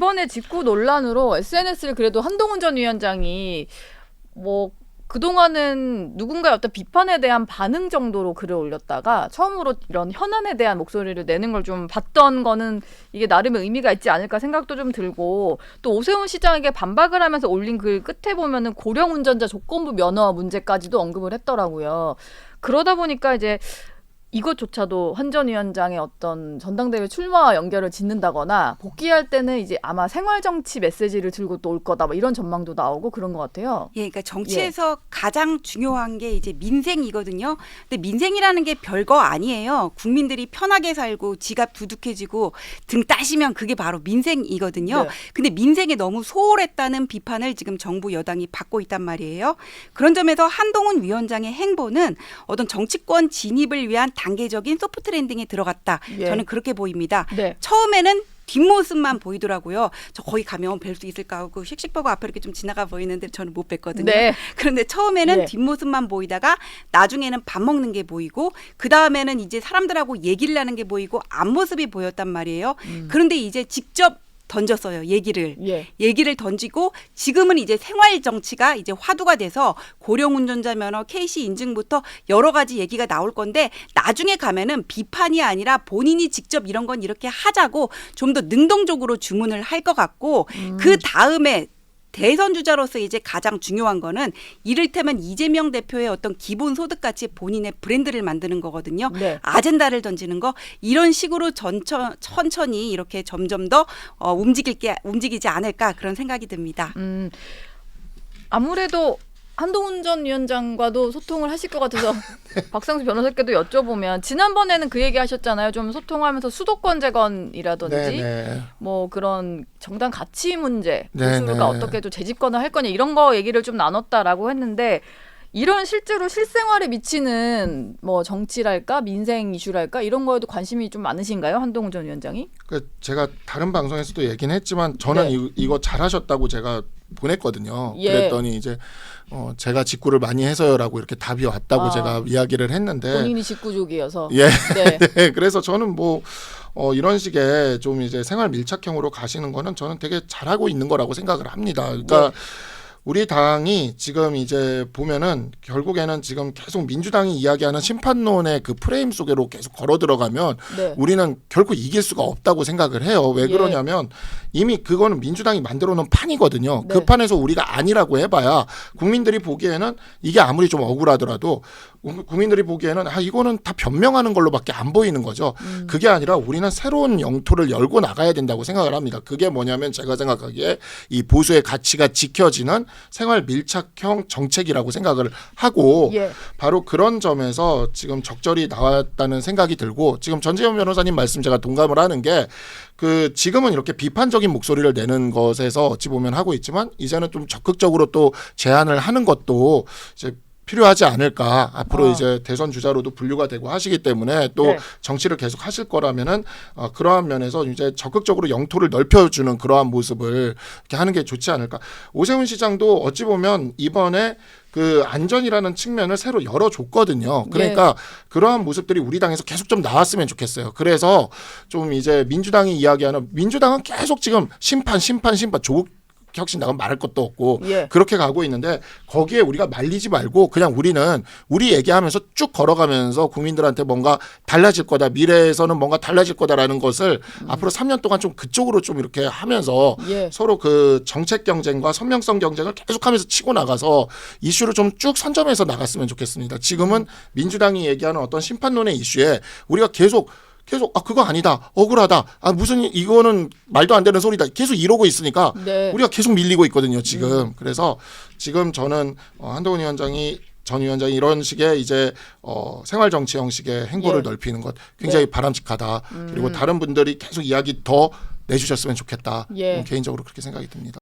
이번에 직구 논란으로 SNS를 그래도 한동훈 전 위원장이 뭐 그동안은 누군가의 어떤 비판에 대한 반응 정도로 글을 올렸다가 처음으로 이런 현안에 대한 목소리를 내는 걸 좀 봤던 거는 이게 나름의 의미가 있지 않을까 생각도 좀 들고, 또 오세훈 시장에게 반박을 하면서 올린 글 끝에 보면은 고령 운전자 조건부 면허 문제까지도 언급을 했더라고요. 그러다 보니까 이제 이것조차도 한 전 위원장의 어떤 전당대회 출마와 연결을 짓는다거나 복귀할 때는 이제 아마 생활정치 메시지를 들고 또 올 거다, 뭐 이런 전망도 나오고 그런 것 같아요. 예, 그러니까 정치에서 가장 중요한 게 이제 민생이거든요. 근데 민생이라는 게 별거 아니에요. 국민들이 편하게 살고 지갑 두둑해지고 등 따시면 그게 바로 민생이거든요. 네. 근데 민생에 너무 소홀했다는 비판을 지금 정부 여당이 받고 있단 말이에요. 그런 점에서 한동훈 위원장의 행보는 어떤 정치권 진입을 위한 단계적인 소프트 랜딩에 들어갔다. 예. 저는 그렇게 보입니다. 네. 처음에는 뒷모습만 보이더라고요. 저 거기 가면 뵐 수 있을까 하고 씩씩보고 앞에 이렇게 좀 지나가 보이는데 저는 못 뵀거든요. 네. 그런데 처음에는 예. 뒷모습만 보이다가 나중에는 밥 먹는 게 보이고 그 다음에는 이제 사람들하고 얘기를 하는 게 보이고 앞모습이 보였단 말이에요. 그런데 이제 직접 던졌어요. 얘기를 던지고 지금은 이제 생활 정치가 이제 화두가 돼서 고령 운전자 면허, KC 인증부터 여러 가지 얘기가 나올 건데 나중에 가면은 비판이 아니라 본인이 직접 이런 건 이렇게 하자고 좀 더 능동적으로 주문을 할 것 같고 그 다음에 대선 주자로서 이제 가장 중요한 거는 이를테면 이재명 대표의 어떤 기본소득같이 본인의 브랜드를 만드는 거거든요. 네. 아젠다를 던지는 거 이런 식으로 천천히 이렇게 점점 더 움직이지 않을까 그런 생각이 듭니다. 아무래도 한동훈 전 위원장과도 소통을 하실 것 같아서 박상수 변호사께도 여쭤보면, 지난번에는 그 얘기 하셨잖아요. 좀 소통하면서 수도권 재건이라든지 네네. 뭐 그런 정당 가치 문제, 네네. 보수가 어떻게 좀 재집권을 할 거냐 이런 거 얘기를 좀 나눴다라고 했는데, 이런 실제로 실생활에 미치는 뭐 정치랄까 민생 이슈랄까 이런 거에도 관심이 좀 많으신가요, 한동훈 전 위원장이? 제가 다른 방송에서도 얘기는 했지만 저는 네. 이거 잘하셨다고 제가 보냈거든요. 예. 그랬더니 이제 제가 직구를 많이 해서요라고 이렇게 답이 왔다고 제가 이야기를 했는데, 본인이 직구족이어서. 예. 네. 네. 그래서 저는 뭐 이런 식의 좀 이제 생활 밀착형으로 가시는 거는 저는 되게 잘하고 있는 거라고 생각을 합니다. 그러니까 네. 우리 당이 지금 이제 보면은 결국에는 지금 계속 민주당이 이야기하는 심판론의 그 프레임 속으로 계속 걸어 들어가면 네. 우리는 결코 이길 수가 없다고 생각을 해요. 왜 예. 그러냐면 이미 그거는 민주당이 만들어 놓은 판이거든요. 네. 그 판에서 우리가 아니라고 해봐야 국민들이 보기에는 이게 아무리 좀 억울하더라도 국민들이 보기에는 이거는 다 변명하는 걸로밖에 안 보이는 거죠. 그게 아니라 우리는 새로운 영토를 열고 나가야 된다고 생각을 합니다. 그게 뭐냐면 제가 생각하기에 이 보수의 가치가 지켜지는 생활 밀착형 정책이라고 생각을 하고, 예. 바로 그런 점에서 지금 적절히 나왔다는 생각이 들고, 지금 전재현 변호사님 말씀 제가 동감을 하는 게, 지금은 이렇게 비판적인 목소리를 내는 것에서 어찌 보면 하고 있지만 이제는 좀 적극적으로 또 제안을 하는 것도 이제 필요하지 않을까. 앞으로 이제 대선 주자로도 분류가 되고 하시기 때문에 또 네. 정치를 계속 하실 거라면은 그러한 면에서 이제 적극적으로 영토를 넓혀주는 그러한 모습을 이렇게 하는 게 좋지 않을까. 오세훈 시장도 어찌 보면 이번에 그 안전이라는 측면을 새로 열어줬거든요. 그러니까 그러한 모습들이 우리 당에서 계속 좀 나왔으면 좋겠어요. 그래서 좀 이제 민주당이 이야기하는, 민주당은 계속 지금 심판 조국 혁신 나가면 말할 것도 없고 그렇게 가고 있는데, 거기에 우리가 말리지 말고 그냥 우리는 우리 얘기하면서 쭉 걸어가면서 국민들한테 뭔가 달라질 거다, 미래에서는 뭔가 달라질 거다라는 것을 앞으로 3년 동안 좀 그쪽으로 좀 이렇게 하면서 서로 그 정책 경쟁과 선명성 경쟁을 계속하면서 치고 나가서 이슈를 좀 쭉 선점해서 나갔으면 좋겠습니다. 지금은 민주당이 얘기하는 어떤 심판론의 이슈에 우리가 계속 그거 아니다, 억울하다, 무슨 이거는 말도 안 되는 소리다, 계속 이러고 있으니까 우리가 계속 밀리고 있거든요 지금. 그래서 지금 저는 한동훈 전 위원장이 이런 식의 이제 생활 정치 형식의 행보를 넓히는 것 굉장히 바람직하다. 그리고 다른 분들이 계속 이야기 더 내주셨으면 좋겠다. 개인적으로 그렇게 생각이 듭니다.